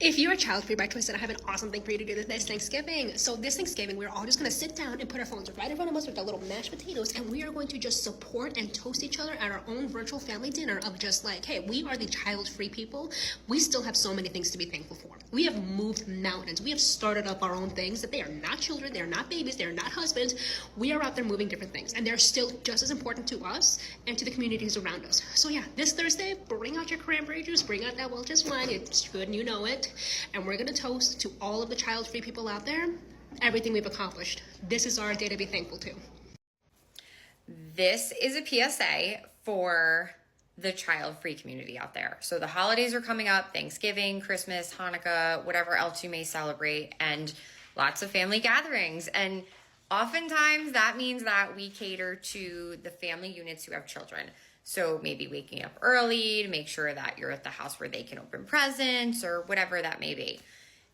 If you're a child-free by choice, then I have an awesome thing for you to do this Thanksgiving. So this Thanksgiving, we're all just going to sit down and put our phones right in front of us with our little mashed potatoes, and we are going to just support and toast each other at our own virtual family dinner of just like, hey, we are the child-free people. We still have so many things to be thankful for. We have moved mountains. We have started up our own things that they are not children, they are not babies, they are not husbands. We are out there moving different things, and they're still just as important to us and to the communities around us. So yeah, this Thursday, bring out your cranberry juice, bring out that Welch's wine. It's good and you know it. And we're gonna toast to all of the child-free people out there, everything we've accomplished. This is our day to be thankful to. This is a PSA for the child-free community out there. So the holidays are coming up, Thanksgiving, Christmas, Hanukkah, whatever else you may celebrate, and lots of family gatherings. And oftentimes that means that we cater to the family units who have children. So maybe waking up early to make sure that you're at the house where they can open presents or whatever that may be.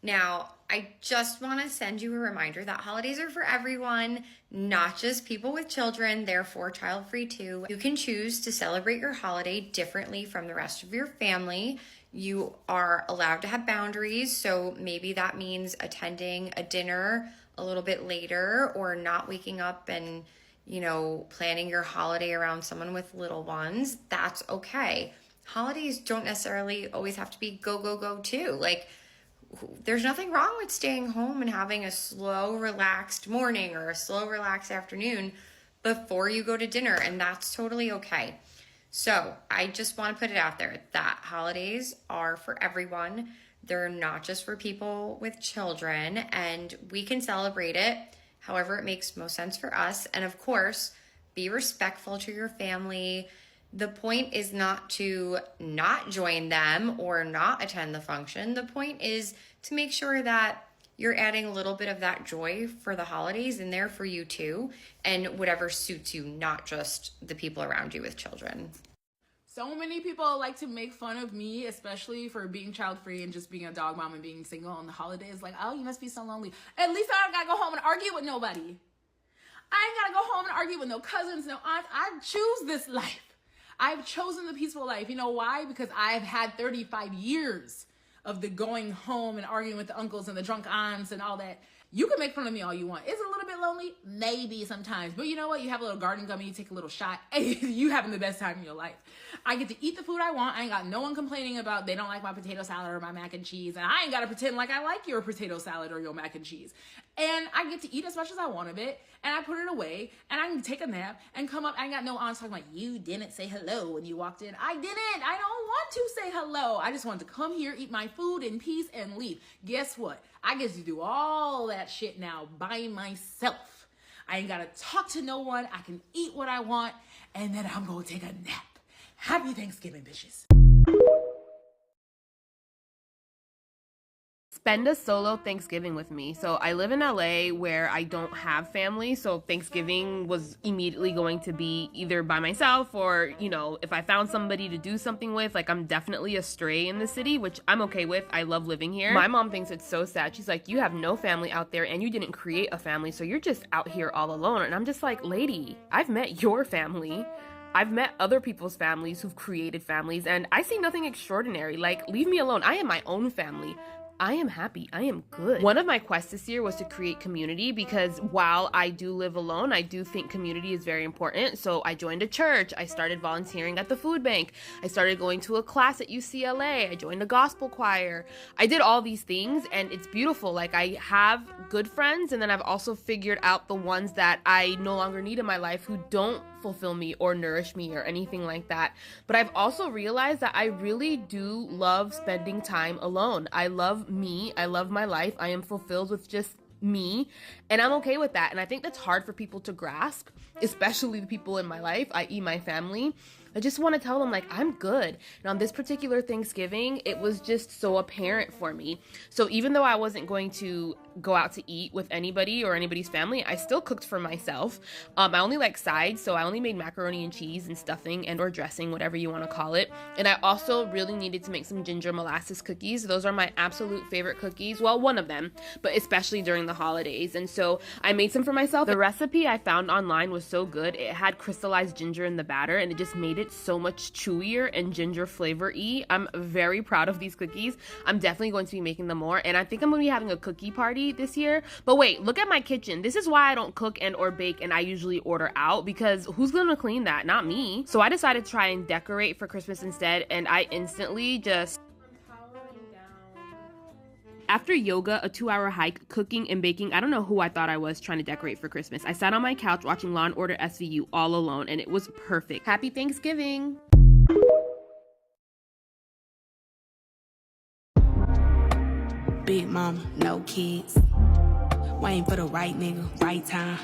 Now, I just want to send you a reminder that holidays are for everyone, not just people with children, therefore child-free too. You can choose to celebrate your holiday differently from the rest of your family. You are allowed to have boundaries, so maybe that means attending a dinner a little bit later or not waking up and planning your holiday around someone with little ones. That's okay. Holidays don't necessarily always have to be go, go, go too. Like, there's nothing wrong with staying home and having a slow, relaxed morning or a slow, relaxed afternoon before you go to dinner, and that's totally okay. So I just want to put it out there that holidays are for everyone. They're not just for people with children, and we can celebrate it however it makes most sense for us. And of course, be respectful to your family. The point is not to not join them or not attend the function. The point is to make sure that you're adding a little bit of that joy for the holidays in there for you too, and whatever suits you, not just the people around you with children. So many people like to make fun of me, especially for being child-free and just being a dog mom and being single on the holidays. Like, oh, you must be so lonely. At least I don't gotta go home and argue with nobody. I ain't gotta go home and argue with no cousins, no aunts. I choose this life. I've chosen the peaceful life. You know why? Because I've had 35 years of the going home and arguing with the uncles and the drunk aunts and all that. You can make fun of me all you want. Is it a little bit lonely? Maybe sometimes. But you know what? You have a little garden gummy, you take a little shot. Hey, you having the best time in your life. I get to eat the food I want. I ain't got no one complaining about they don't like my potato salad or my mac and cheese. And I ain't got to pretend like I like your potato salad or your mac and cheese. And I get to eat as much as I want of it. And I put it away. And I can take a nap and come up. I ain't got no aunts talking like, you didn't say hello when you walked in. I didn't. I don't want to say hello. I just want to come here, eat my food in peace, and leave. Guess what? I get to do all that shit now by myself. I ain't gotta talk to no one. I can eat what I want, and then I'm gonna take a nap. Happy Thanksgiving, bitches. Spend a solo Thanksgiving with me. So I live in LA where I don't have family, so Thanksgiving was immediately going to be either by myself or, if I found somebody to do something with. Like, I'm definitely a stray in the city, which I'm okay with. I love living here. My mom thinks it's so sad. She's like, you have no family out there and you didn't create a family, so you're just out here all alone. And I'm just like, lady, I've met your family. I've met other people's families who've created families, and I see nothing extraordinary. Like, leave me alone. I am my own family. I am happy. I am good. One of my quests this year was to create community, because while I do live alone, I do think community is very important. So I joined a church. I started volunteering at the food bank. I started going to a class at UCLA. I joined a gospel choir. I did all these things, and it's beautiful. Like, I have good friends, and then I've also figured out the ones that I no longer need in my life who don't fulfill me or nourish me or anything like that. But I've also realized that I really do love spending time alone. I love me. I love my life. I am fulfilled with just me, and I'm okay with that. And I think that's hard for people to grasp, especially the people in my life, i.e. my family. I just want to tell them, like, I'm good. And on this particular Thanksgiving, it was just so apparent for me. So even though I wasn't going to go out to eat with anybody or anybody's family, I still cooked for myself. I only like sides, so I only made macaroni and cheese and stuffing and or dressing, whatever you want to call it. And I also really needed to make some ginger molasses cookies. Those are my absolute favorite cookies. Well, one of them, but especially during the holidays. And so I made some for myself. The recipe I found online was so good. It had crystallized ginger in the batter, and it just made it it so much chewier and ginger flavor-y. I'm very proud of these cookies. I'm definitely going to be making them more, and I think I'm going to be having a cookie party this year. But wait, look at my kitchen. This is why I don't cook and or bake, and I usually order out, because who's going to clean that? Not me. So I decided to try and decorate for Christmas instead, and I instantly just... After yoga, a 2-hour hike, cooking, and baking, I don't know who I thought I was trying to decorate for Christmas. I sat on my couch watching Law & Order SVU all alone, and it was perfect. Happy Thanksgiving! Big mama, no kids. Waiting for the right nigga, right time.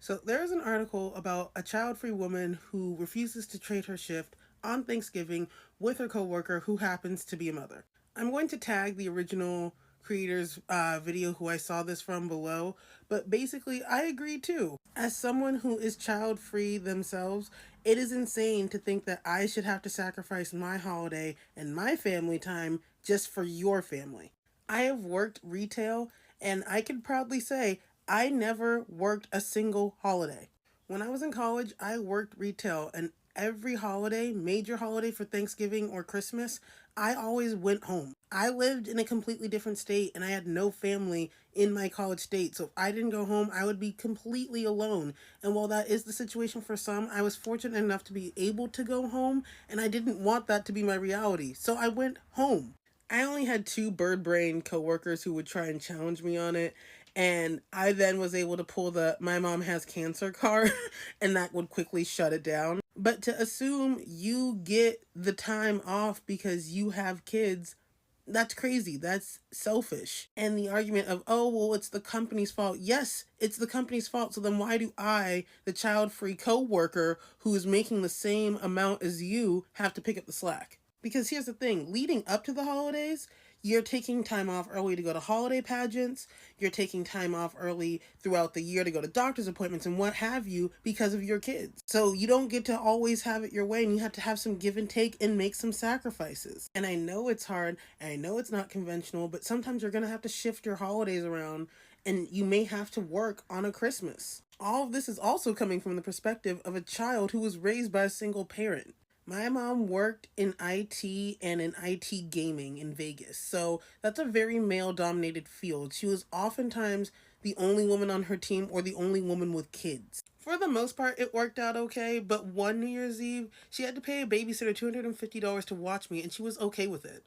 So there is an article about a child-free woman who refuses to trade her shift on Thanksgiving with her coworker who happens to be a mother. I'm going to tag the original creator's video who I saw this from below, but basically I agree too. As someone who is child-free themselves, it is insane to think that I should have to sacrifice my holiday and my family time just for your family. I have worked retail, and I can proudly say I never worked a single holiday. When I was in college, I worked retail, and every holiday, major holiday for Thanksgiving or Christmas, I always went home. I lived in a completely different state, and I had no family in my college state, so if I didn't go home, I would be completely alone. And while that is the situation for some, I was fortunate enough to be able to go home, and I didn't want that to be my reality, so I went home. I only had 2 bird brain coworkers who would try and challenge me on it, and I then was able to pull the "my mom has cancer" card, and that would quickly shut it down. But to assume you get the time off because you have kids, that's crazy. That's selfish. And the argument of, oh, well, it's the company's fault. Yes, it's the company's fault. So then why do I, the child-free coworker who is making the same amount as you, have to pick up the slack? Because here's the thing, leading up to the holidays, you're taking time off early to go to holiday pageants, you're taking time off early throughout the year to go to doctor's appointments and what have you because of your kids. So you don't get to always have it your way, and you have to have some give and take and make some sacrifices. And I know it's hard, and I know it's not conventional, but sometimes you're going to have to shift your holidays around, and you may have to work on a Christmas. All of this is also coming from the perspective of a child who was raised by a single parent. My mom worked in IT and in IT gaming in Vegas, so that's a very male-dominated field. She was oftentimes the only woman on her team or the only woman with kids. For the most part, it worked out okay, but one New Year's Eve, she had to pay a babysitter $250 to watch me, and she was okay with it.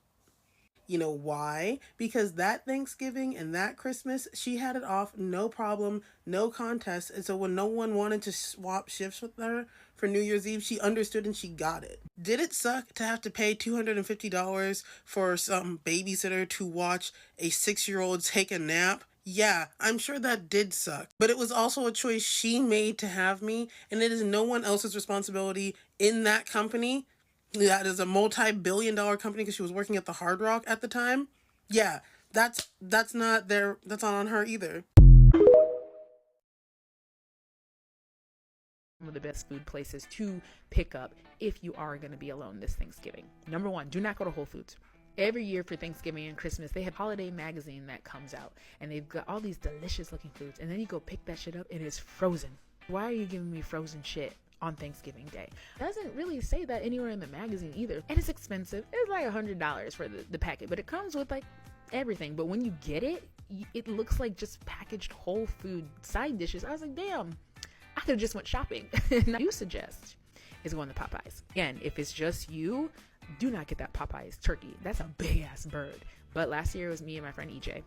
You know why? Because that Thanksgiving and that Christmas, she had it off, no problem, no contest. And so when no one wanted to swap shifts with her for New Year's Eve, she understood and she got it. Did it suck to have to pay $250 for some babysitter to watch a 6-year-old take a nap? Yeah, I'm sure that did suck. But it was also a choice she made to have me, and it is no one else's responsibility in that company. That is a multi-billion-dollar company because she was working at the Hard Rock at the time. Yeah, that's not on her either. One of the best food places to pick up if you are going to be alone this Thanksgiving. Number 1, do not go to Whole Foods. Every year for Thanksgiving and Christmas, they have a holiday magazine that comes out, and they've got all these delicious looking foods, and then you go pick that shit up, and it's frozen. Why are you giving me frozen shit on Thanksgiving Day? Doesn't really say that anywhere in the magazine either, and it's expensive. It's like $100 for the packet, but it comes with like everything. But when you get it, it looks like just packaged whole food side dishes. I was like, damn, I could have just went shopping. And I do suggest is going to Popeyes. Again, if it's just you, do not get that Popeyes turkey. That's a big ass bird. But last year it was me and my friend EJ,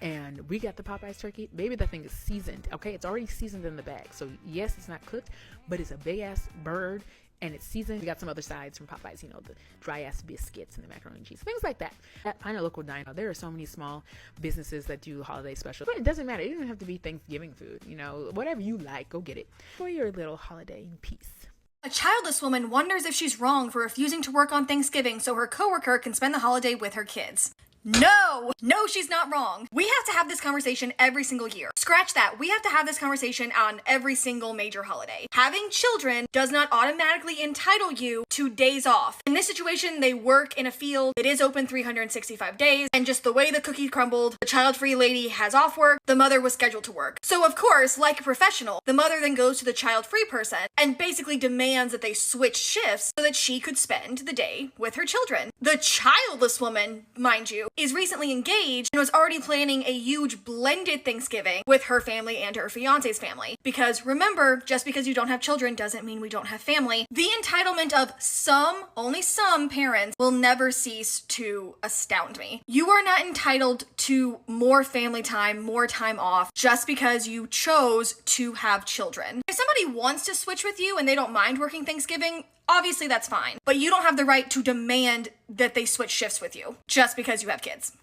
and we got the Popeyes turkey. Baby, that thing is seasoned. Okay, it's already seasoned in the bag. So yes, it's not cooked, but it's a big ass bird and it's seasoned. We got some other sides from Popeyes, you know, the dry ass biscuits and the macaroni and cheese, things like that. At Pioneer Local Diner, there are so many small businesses that do holiday specials, but it doesn't matter. It doesn't have to be Thanksgiving food. You know, whatever you like, go get it for your little holiday in peace. A childless woman wonders if she's wrong for refusing to work on Thanksgiving so her coworker can spend the holiday with her kids. No, she's not wrong. We have to have this conversation every single year. Scratch that. We have to have this conversation on every single major holiday. Having children does not automatically entitle you to days off. In this situation, they work in a field. It is open 365 days. And just the way the cookie crumbled, the child-free lady has off work. The mother was scheduled to work. So of course, like a professional, the mother then goes to the child-free person and basically demands that they switch shifts so that she could spend the day with her children. The childless woman, mind you, is recently engaged and was already planning a huge blended Thanksgiving with her family and her fiance's family. Because remember, just because you don't have children doesn't mean we don't have family. The entitlement of only some parents will never cease to astound me. You are not entitled to more family time, more time off, just because you chose to have children. If somebody wants to switch with you and they don't mind working Thanksgiving, obviously that's fine. But you don't have the right to demand that they switch shifts with you just because you have kids.